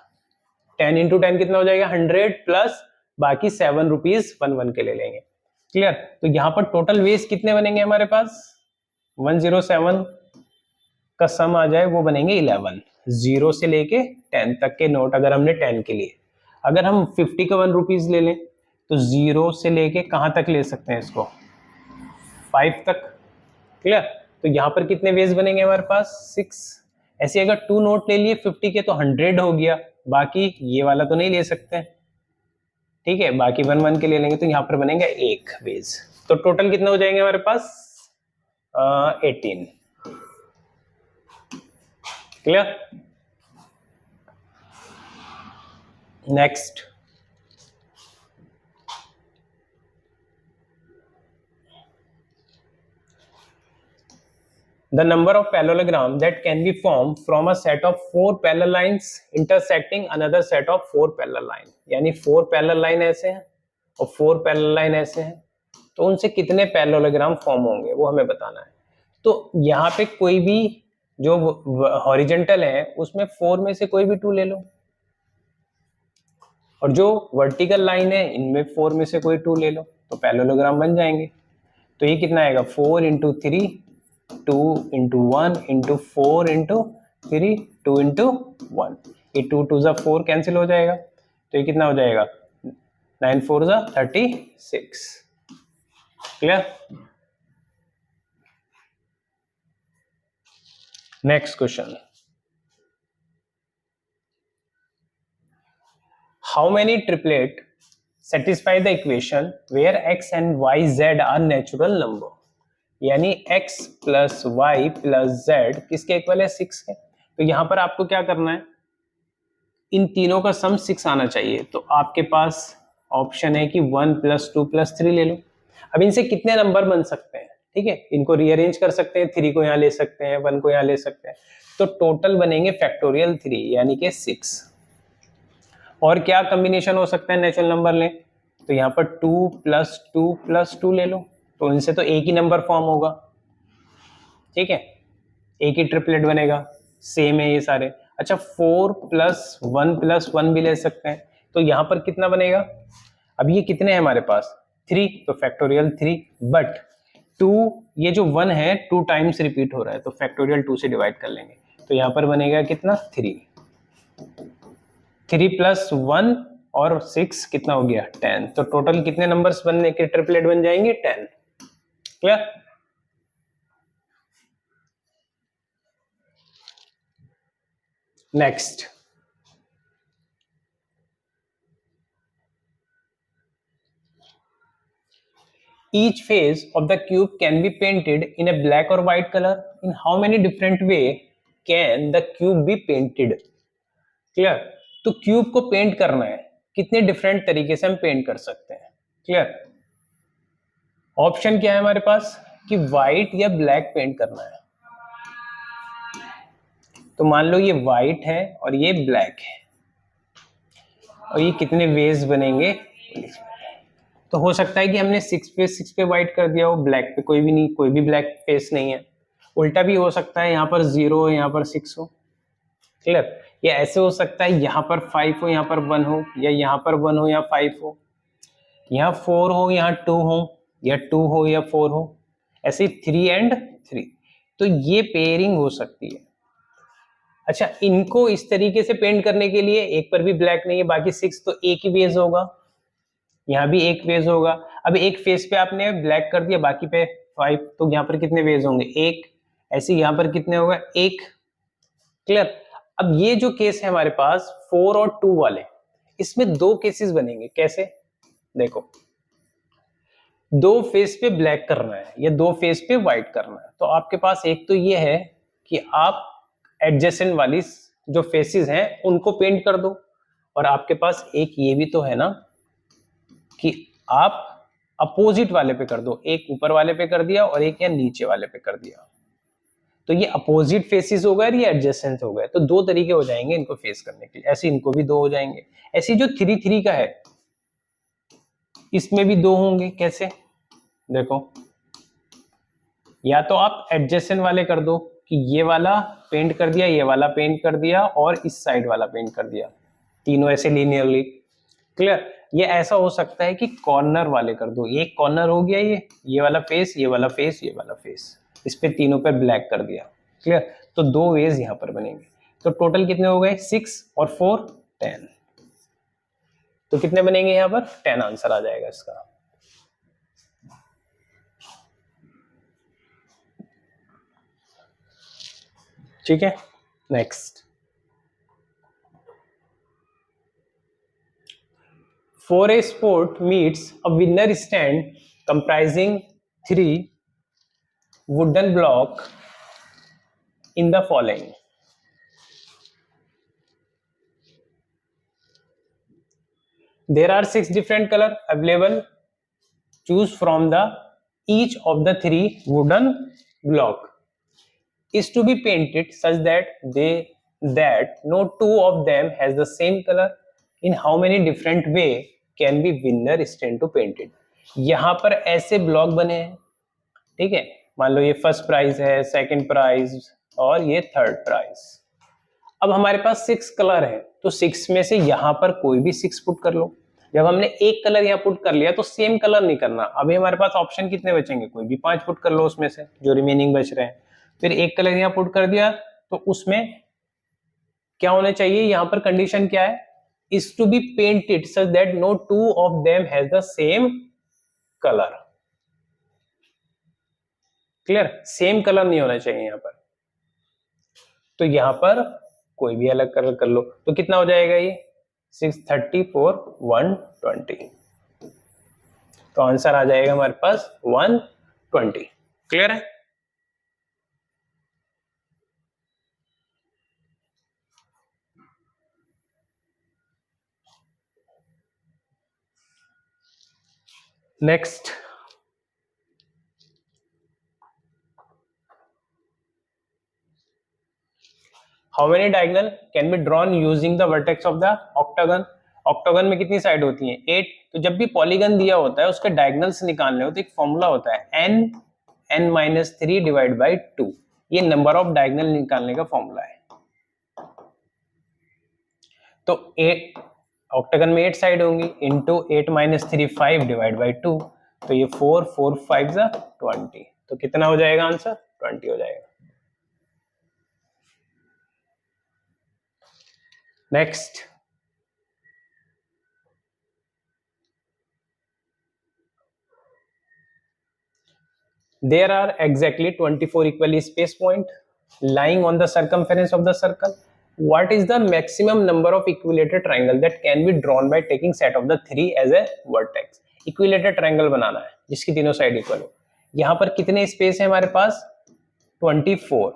10 इंटू 10 कितना हो जाएगा? 100 प्लस बाकी 7 रुपीज 1 के ले लेंगे। क्लियर? तो यहाँ पर टोटल वेज कितने बनेंगे हमारे पास? 107। का सम आ जाए वो बनेंगे 11। 0 से लेके 10 तक के नोट अगर हमने 10 के लिए, अगर हम 50 का 1 रुपीज ले लें तो 0 से लेके कहाँ तक ले सकते हैं इसको, 5 तक। क्लियर? तो यहाँ पर कितने वेज बनेंगे हमारे पास, 6। ऐसे अगर 2 नोट ले लिए 50 के तो 100 हो गया, बाकी ये वाला तो नहीं ले सकते, ठीक है, बाकी 1 1 के ले लेंगे तो यहाँ पर बनेगा 1 वेज। तो टोटल कितना हो जाएंगे हमारे पास, 18। Clear? Next, the number of parallelogram that can be formed from a set of 4 parallel lines intersecting another set of 4 parallel line, यानी 4 parallel line ऐसे हैं और 4 parallel line ऐसे हैं, तो उनसे कितने पैरेललोग्राम फॉर्म होंगे वो हमें बताना है। तो यहाँ पे कोई भी जो हॉरिजेंटल है उसमें 4 में से कोई भी 2 ले लो, और जो वर्टिकल लाइन है इनमें 4 में से कोई 2 ले लो, तो पैरेललोग्राम बन जाएंगे। तो ये कितना आएगा, 4 × 3, 2 × 1 × 4 × 3, 2 × 1, ये 2 2 ज़ा 4 कैंसिल हो जाएगा, तो ये कितना हो जाएगा, 9 4 ज़ा 36। Clear? Next question, how many triplet satisfy the equation where x and y z are natural number, यानी x plus y plus z किसके इक्वल है, 6 के। तो यहां पर आपको क्या करना है, इन तीनों का सम 6 आना चाहिए, तो आपके पास ऑप्शन है कि 1 + 2 + 3 ले लो। अब इनसे कितने नंबर बन सकते हैं, ठीक है, इनको रीअरेंज कर सकते हैं, 3 को यहाँ ले सकते हैं, 1 को यहाँ ले सकते हैं, तो टोटल बनेंगे फैक्टोरियल 3 यानी कि 6। और क्या कॉम्बिनेशन हो सकता है नेचुरल नंबर लें, तो यहाँ पर 2 + 2 + 2 ले लो, तो इनसे तो एक ही नंबर फॉर्म होगा, ठीक है, एक ही ट्रिपलेट बनेगा, सेम है ये सारे। अच्छा 4 + 1 + 1 भी ले सकते हैं, तो यहाँ पर कितना बनेगा, अब ये कितने हैं हमारे पास, 3, तो फैक्टोरियल 3, बट 2 ये जो 1 है 2 टाइम्स रिपीट हो रहा है, तो फैक्टोरियल 2 से डिवाइड कर लेंगे, तो यहाँ पर बनेगा कितना, 3 + 1 और 6 कितना हो गया, 10। तो टोटल कितने नंबर्स बनने के ट्रिपलेट बन जाएंगे, 10। Clear? Next, each face of the cube can be painted in a black or white color. In how many different way can the cube be painted? Clear? तो क्यूब को paint करना है, कितने different तरीके से हम पेंट कर सकते हैं। क्लियर? ऑप्शन क्या है हमारे पास कि व्हाइट या ब्लैक पेंट करना है। तो मान लो ये व्हाइट है और ये ब्लैक है, और ये कितने वेज बनेंगे, तो हो सकता है कि हमने 6 पे व्हाइट कर दिया हो, ब्लैक पे कोई भी नहीं, कोई भी ब्लैक फेस नहीं है। उल्टा भी हो सकता है, यहाँ पर 0 हो, यहाँ पर 6 हो। क्लियर? या ऐसे हो सकता है यहाँ पर 5 हो, यहाँ पर 1 हो, या यहाँ पर 1 हो, यहाँ 5 हो, यहाँ 4 हो, यहाँ 2 हो, या 2 हो या 4 हो, ऐसे 3 and 3। तो ये पेयरिंग हो सकती है। अच्छा, इनको इस तरीके से पेंट करने के लिए एक पर भी ब्लैक नहीं है, बाकी 6, तो एक ही बेस होगा, यहाँ भी एक वेज होगा। अब एक फेस पे आपने ब्लैक कर दिया, बाकी पे 5, तो यहाँ पर कितने वेज होंगे, एक। ऐसे यहाँ पर कितने होगा, एक। क्लियर? अब ये जो केस है हमारे पास 4 और 2 वाले, इसमें 2 केसेस बनेंगे। कैसे, देखो, 2 फेस पे ब्लैक करना है या 2 फेस पे व्हाइट करना है, तो आपके पास एक तो ये है कि आप एडजेसेंट वाली जो फेसेस हैं उनको पेंट कर दो, और आपके पास एक ये भी तो है ना कि आप अपोजिट वाले पे कर दो, एक ऊपर वाले पे कर दिया और एक या नीचे वाले पे कर दिया, तो ये अपोजिट फेसेस हो गए और ये एडजेसेंट हो गए। तो 2 तरीके हो जाएंगे इनको फेस करने के लिए। ऐसे इनको भी 2 हो जाएंगे। ऐसे जो 3 3 का है इसमें भी 2 होंगे। कैसे, देखो, या तो आप एडजेसेंट वाले कर दो कि ये वाला पेंट कर दिया, ये वाला पेंट कर दिया और इस साइड वाला पेंट कर दिया, तीनों ऐसे लीनियरली। क्लियर? ये ऐसा हो सकता है कि कॉर्नर वाले कर दो, एक कॉर्नर हो गया, ये वाला फेस, ये वाला फेस, ये वाला फेस, इस पे तीनों पे ब्लैक कर दिया। क्लियर? तो 2 वेज यहाँ पर बनेंगे। तो टोटल कितने हो गए? 6 और 4 10। तो कितने बनेंगे यहाँ पर? 10 आंसर आ जाएगा इसका। ठीक है, next. 4A sport meets a winner stand comprising 3 wooden block in the following. There are 6 different color available. Choose from the each of the 3 wooden block is to be painted such that no two of them has the same color. In how many different way can be winner stand to painted? यहाँ पर ऐसे block बने हैं, ठीक है, मान लो ये first prize है, सेकंड प्राइज और ये थर्ड प्राइज। अब हमारे पास 6 कलर है, तो 6 में से यहाँ पर कोई भी 6 पुट कर लो। जब हमने एक कलर यहाँ पुट कर लिया तो सेम कलर नहीं करना। अभी हमारे पास ऑप्शन कितने बचेंगे? कोई भी 5 पुट कर लो उसमें से जो रिमेनिंग बच रहे हैं। फिर एक कलर यहाँ पुट कर दिया तो उसमें क्या होना चाहिए? यहाँ पर कंडीशन क्या है? Is to be painted such that no two of them has the same colour. Clear? Same colour नहीं होना चाहिए यहाँ पर। तो यहाँ पर कोई भी अलग कलर कर लो। तो कितना हो जाएगा ये? 634 120। तो आंसर आ जाएगा हमारे पास 120। क्लियर है? Next, how many diagonal can be drawn using the vertex of the octagon? Octagon में कितनी साइड होती है? 8। तो जब भी पॉलीगन दिया होता है उसके डायगोनल्स निकालने हो तो एक फॉर्मूला होता है n-3 डिवाइड बाई 2। ये नंबर ऑफ डायगोनल निकालने का फॉर्मूला है। तो 8 ऑक्टागन में 8 साइड होंगी, इंटू 8-3 5 डिवाइड बाई 2। तो ये 4 4 5 20। तो कितना हो जाएगा आंसर? 20 हो जाएगा। Next, there are exactly 24 equally spaced points lying on the circumference of the circle. What is the maximum number of equilateral triangle that can be drawn by taking set of the 3 as a vertex? Equilateral triangle बनाना है जिसकी तीनों side equal हो। यहाँ पर कितने space है हमारे पास? 24,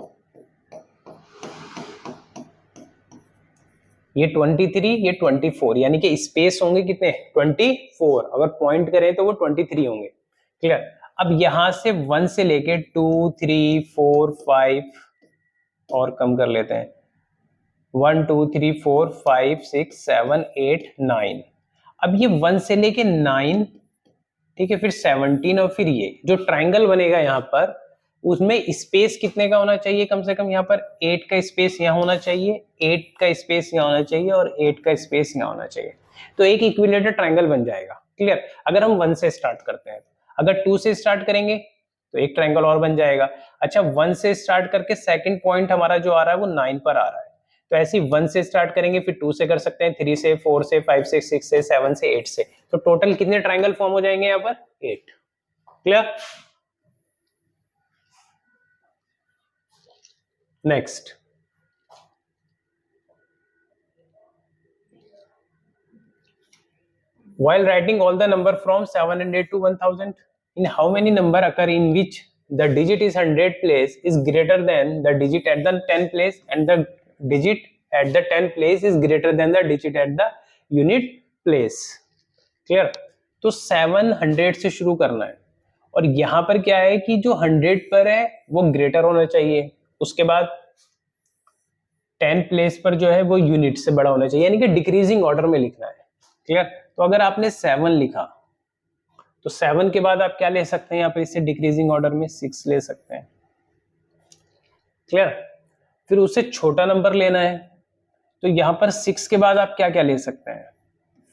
ये 23, ये 24, यानी कि स्पेस होंगे कितने? 24। अगर पॉइंट करें तो वो 23 होंगे। क्लियर? अब यहां से 1 से लेके 2 3 4 5 और कम कर लेते हैं, 1 2 3 4 5 6 7 8 9। अब ये 1 से लेके 9, ठीक है, फिर 17 और फिर ये जो ट्राइंगल बनेगा यहाँ पर उसमें स्पेस कितने का होना चाहिए? कम से कम यहाँ पर 8 का स्पेस यहाँ होना चाहिए, 8 का स्पेस यहाँ होना चाहिए और 8 का स्पेस यहाँ होना चाहिए। तो एक इक्विलेटरल ट्राइंगल बन जाएगा। क्लियर? अगर हम 1 से स्टार्ट करते हैं, अगर 2 से स्टार्ट करेंगे तो एक ट्राइंगल और बन जाएगा। अच्छा, 1 से स्टार्ट करके सेकंड पॉइंट हमारा जो आ रहा है वो 9 पर आ रहा है, तो ऐसे 1 से स्टार्ट करेंगे, फिर 2 से कर सकते हैं, 3 से, 4 से, 5 से, 6 से, 7 से, 8 से। तो टोटल कितने ट्राइंगल फॉर्म हो जाएंगे यहाँ पर? 8। Clear? Next, while writing all the number from 700 to 1000, in how many number occur in which the digit is 100 place is greater than the digit at the 10 place and the digit at the 10 place is greater than the digit at the unit place? Clear? तो 700 से शुरू करना है और यहां पर क्या है कि जो 100 पर है वो ग्रेटर होना चाहिए, उसके बाद 10 प्लेस पर जो है वो यूनिट से बड़ा होना चाहिए, यानी कि डिक्रीजिंग ऑर्डर में लिखना है। क्लियर? तो अगर आपने 7 लिखा तो 7 के बाद आप क्या ले सकते हैं यहाँ पे? इससे डिक्रीजिंग ऑर्डर में 6 ले सकते हैं। क्लियर? फिर उससे छोटा नंबर लेना है तो यहाँ पर 6 के बाद आप क्या क्या ले सकते हैं?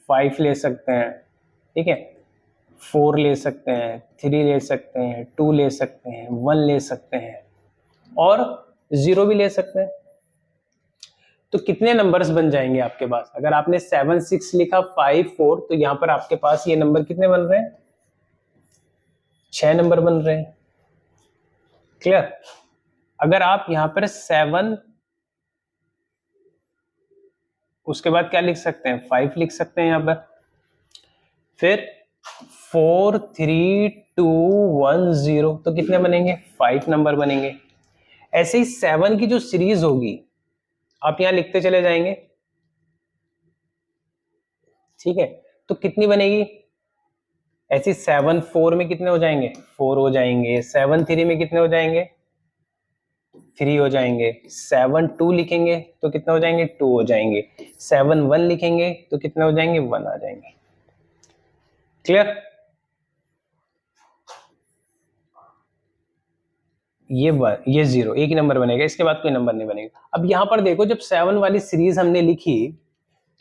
5 ले सकते हैं, ठीक है, 4 ले सकते हैं, 3 ले सकते हैं, 2 ले सकते हैं, 1 ले सकते हैं और 0 भी ले सकते हैं। तो कितने नंबर्स बन जाएंगे आपके पास? अगर आपने 7 6 लिखा 5 4, तो यहां पर आपके पास ये नंबर कितने बन रहे हैं? 6 नंबर बन रहे हैं। क्लियर? अगर आप यहां पर 7, उसके बाद क्या लिख सकते हैं? 5 लिख सकते हैं यहां पर। फिर 4 3 2 1 0, तो कितने बनेंगे? 5 नंबर बनेंगे। ऐसे ही 7 की जो सीरीज होगी आप यहां लिखते चले जाएंगे। ठीक है, तो कितनी बनेगी? ऐसे 7 4 में कितने हो जाएंगे? 4 हो जाएंगे। 7 3 में कितने हो जाएंगे? 3 हो जाएंगे। 7 2 लिखेंगे तो कितने हो जाएंगे? 2 हो जाएंगे। 7 1 लिखेंगे तो कितने हो जाएंगे? 1 आ जाएंगे। क्लियर? ये 0 एक ही नंबर बनेगा, इसके बाद कोई नंबर नहीं बनेगा। अब यहां पर देखो, जब 7 वाली सीरीज हमने लिखी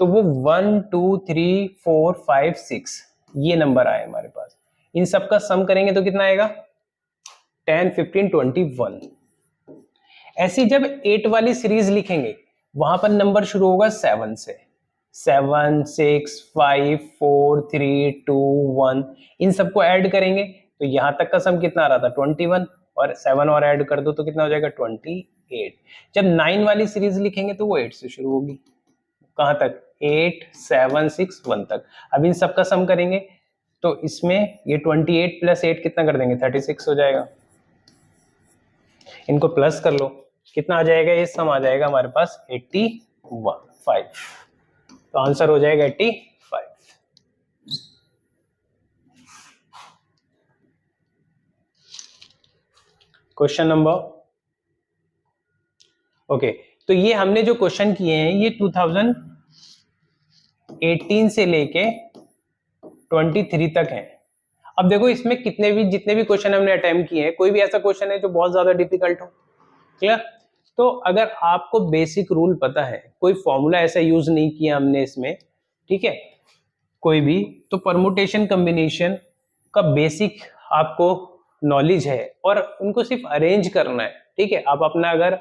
तो वो 1 2 3 4 5 6 ये नंबर आए हमारे पास। इन सब का सम करेंगे तो कितना आएगा? 10 15 21। ऐसे जब 8 वाली सीरीज लिखेंगे वहां पर नंबर शुरू होगा 7 से। 7 6 5 4 3 2 1, इन सबको ऐड करेंगे तो यहां तक का सम कितना आ रहा था? 21, और 7 और ऐड कर दो तो कितना हो जाएगा? 28। जब 9 वाली सीरीज लिखेंगे तो वो 8 से शुरू होगी। कहां तक? 8 7 6 1 तक। अब इन सब का सम करेंगे तो इसमें ये 28 प्लस 8 कितना कर देंगे? 36 हो जाएगा। इनको प्लस कर लो, कितना आ जाएगा? ये सम आ जाएगा हमारे पास 85। तो आंसर हो जाएगा 85। क्वेश्चन नंबर, ओके, तो ये हमने जो क्वेश्चन किए हैं ये 2018 से लेके 23 तक हैं। अब देखो इसमें जितने भी क्वेश्चन हमने अटेम्प्ट किए हैं, कोई भी ऐसा क्वेश्चन है जो बहुत ज्यादा डिफिकल्ट हो? क्लियर? तो अगर आपको बेसिक रूल पता है, कोई फॉर्मूला ऐसा यूज नहीं किया हमने इसमें, ठीक है, कोई भी, तो परमुटेशन कॉम्बिनेशन का बेसिक आपको नॉलेज है और उनको सिर्फ अरेंज करना है। ठीक है, आप अपना अगर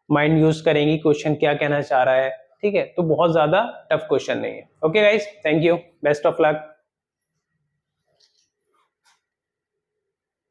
माइंड यूज करेंगी क्वेश्चन क्या कहना चाह रहा है, ठीक है, तो बहुत ज्यादा टफ क्वेश्चन नहीं है। Okay guys, thank you, best of luck.